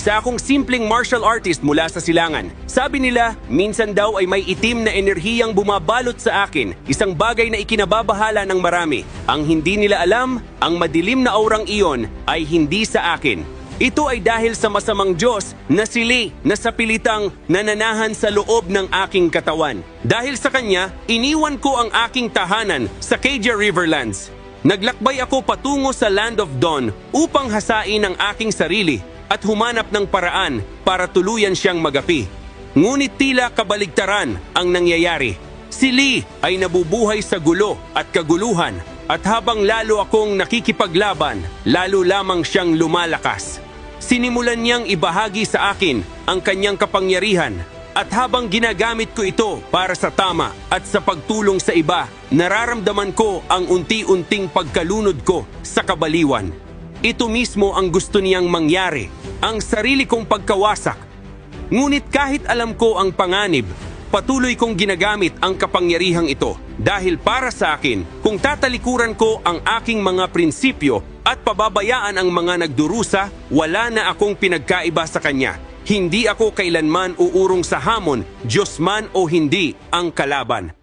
Sa akong simpleng martial artist mula sa silangan. Sabi nila, minsan daw ay may itim na enerhiyang bumabalot sa akin, isang bagay na ikinababahala ng marami. Ang hindi nila alam, ang madilim na aurang iyon ay hindi sa akin. Ito ay dahil sa masamang Diyos na sili na sa pilitang nananahan sa loob ng aking katawan. Dahil sa kanya, iniwan ko ang aking tahanan sa Cadia Riverlands. Naglakbay ako patungo sa Land of Dawn upang hasain ang aking sarili at humanap ng paraan para tuluyan siyang magapi. Ngunit tila kabaligtaran ang nangyayari. Si Lee ay nabubuhay sa gulo at kaguluhan at habang lalo akong nakikipaglaban, lalo lamang siyang lumalakas. Sinimulan niyang ibahagi sa akin ang kanyang kapangyarihan at habang ginagamit ko ito para sa tama at sa pagtulong sa iba, nararamdaman ko ang unti-unting pagkalunod ko sa kabaliwan. Ito mismo ang gusto niyang mangyari, ang sarili kong pagkawasak. Ngunit kahit alam ko ang panganib, patuloy kong ginagamit ang kapangyarihang ito. Dahil para sa akin, kung tatalikuran ko ang aking mga prinsipyo at pababayaan ang mga nagdurusa, wala na akong pinagkaiba sa kanya. Hindi ako kailanman uurong sa hamon, Diyos man o hindi ang kalaban.